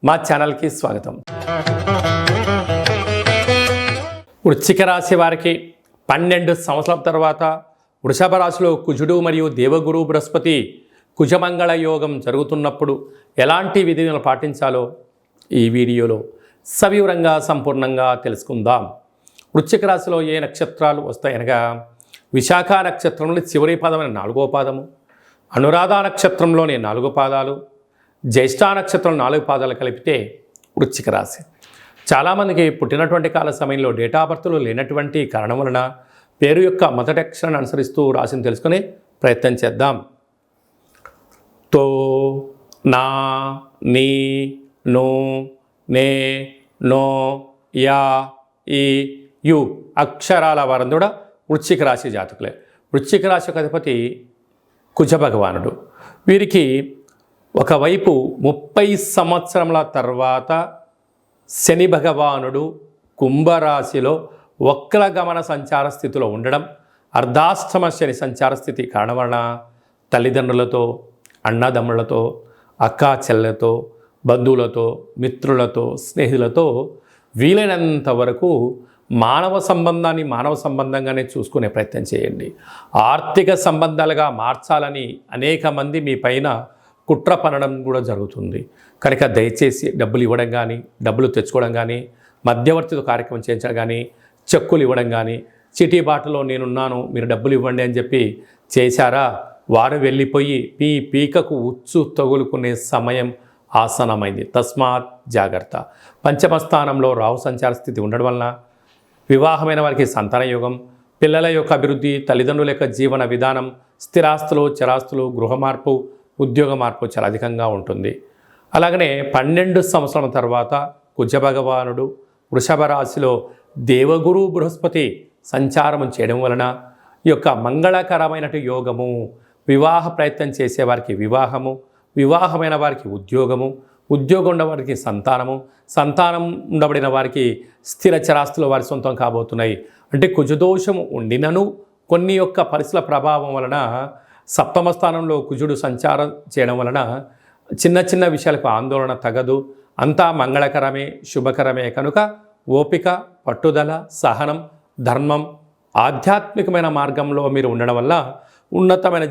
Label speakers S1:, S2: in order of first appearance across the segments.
S1: మా ఛానల్కి స్వాగతం. వృశ్చిక రాశి వారికి 12 సంవత్సరాల తర్వాత వృషభ రాశిలో కుజుడు మరియు దేవగురు బృహస్పతి కుజమంగళ యోగం జరుగుతున్నప్పుడు ఎలాంటి విధులను పాటించాలో ఈ వీడియోలో సవివరంగా సంపూర్ణంగా తెలుసుకుందాం. వృశ్చిక రాశిలో ఏ నక్షత్రాలు వస్తాయనగా విశాఖ నక్షత్రంలోని చివరి పాదమైన 4వ పాదము, అనురాధ నక్షత్రంలోని 4 పాదాలు, జ్యేష్ఠ నక్షత్రం 4 పాదాలు కలిపితే వృశ్చిక రాశి. చాలామందికి పుట్టినటువంటి కాల సమయంలో డేటా బర్త్లు లేనటువంటి కారణం వలన పేరు యొక్క మొదటి అక్షరాన్ని అనుసరిస్తూ రాశిని తెలుసుకునే ప్రయత్నం చేద్దాం. తో, నా, నీ, నో, నే, నో, యా, ఈ, యు అక్షరాల వారందరూ కూడా వృశ్చిక రాశి జాతకులే. వృశ్చిక రాశి అధిపతి కుజ భగవానుడు. వీరికి ఒకవైపు 30 సంవత్సరముల తర్వాత శని భగవానుడు కుంభరాశిలో వక్రగమన సంచార స్థితిలో ఉండడం, అర్ధాష్టమ శని సంచార స్థితి కారణం వలన తల్లిదండ్రులతో, అన్నదమ్ములతో, అక్కా చెల్లెలతో, బంధువులతో, మిత్రులతో, స్నేహితులతో వీలైనంత వరకు మానవ సంబంధంగానే చూసుకునే ప్రయత్నం చేయండి. ఆర్థిక సంబంధాలుగా మార్చాలని అనేక మంది మీ పైన కుట్ర పనడం కూడా జరుగుతుంది. కనుక దయచేసి డబ్బులు ఇవ్వడం కానీ, డబ్బులు తెచ్చుకోవడం కానీ, మధ్యవర్తితో కార్యక్రమం చేయించడం కానీ, చెక్కులు ఇవ్వడం కానీ, చిటీ బాటలో నేనున్నాను మీరు డబ్బులు ఇవ్వండి అని చెప్పి చేశారా, వారు వెళ్ళిపోయి పీకకు ఉచ్చు తగులుకునే సమయం ఆసనమైంది. తస్మాత్ జాగ్రత్త. పంచమ స్థానంలో రాహు సంచార స్థితి ఉండడం వలన వివాహమైన వారికి సంతాన యోగం, పిల్లల యొక్క అభివృద్ధి, తల్లిదండ్రుల యొక్క జీవన విధానం, స్థిరాస్తులు, చరాస్తులు, గృహ మార్పు, ఉద్యోగ మార్పు చాలా అధికంగా ఉంటుంది. అలాగనే 12 సంవత్సరాల తర్వాత కుజ భగవానుడు వృషభ రాశిలో దేవగురు బృహస్పతి సంచారం చేయడం వలన ఈ యొక్క మంగళకరమైనటు యోగము, వివాహ ప్రయత్నం చేసేవారికి వివాహము, వివాహమైన వారికి ఉద్యోగము, ఉద్యోగం ఉన్నవారికి సంతానము, సంతానం ఉండబడిన వారికి స్థిర చరాస్తులు వారి సొంతం కాబోతున్నాయి. అంటే కుజదోషము ఉండినను కొన్ని యొక్క పరిస్థితుల ప్రభావం వలన సప్తమ స్థానంలో కుజుడు సంచారం చేయడం వలన చిన్న చిన్న విషయాలకు ఆందోళన తగదు. అంతా మంగళకరమే, శుభకరమే. కనుక ఓపిక, పట్టుదల, సహనం, ధర్మం, ఆధ్యాత్మికమైన మార్గంలో మీరు ఉండడం వల్ల ఉన్నతమైన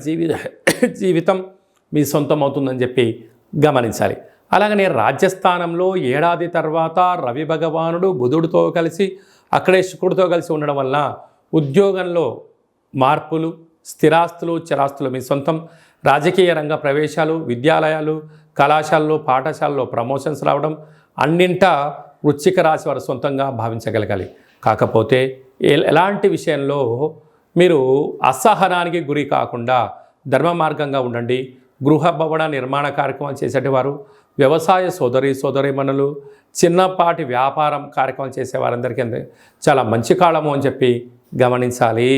S1: జీవితం మీ సొంతం అవుతుందని చెప్పి గమనించాలి. అలాగనే రాజ్యస్థానంలో ఏడాది తర్వాత రవి భగవానుడు బుధుడితో కలిసి అక్కడే శుక్రుడితో కలిసి ఉండడం వల్ల ఉద్యోగంలో మార్పులు, స్థిరాస్తులు, చరాస్తులు మీ సొంతం, రాజకీయ రంగ ప్రవేశాలు, విద్యాలయాలు, కళాశాలలో, పాఠశాలలో ప్రమోషన్స్ రావడం అన్నింటా వృశ్చిక రాశి వారు సొంతంగా భావించగలగాలి. కాకపోతే ఎలాంటి విషయంలో మీరు అసహనానికి గురి కాకుండా ధర్మ మార్గంగా ఉండండి. గృహ భవన నిర్మాణ కార్యక్రమాలు చేసేటివారు, వ్యవసాయ సోదరీమణులు, చిన్నపాటి వ్యాపారం కార్యక్రమం చేసే వారందరికీ చాలా మంచి కాలము అని చెప్పి గమనించాలి.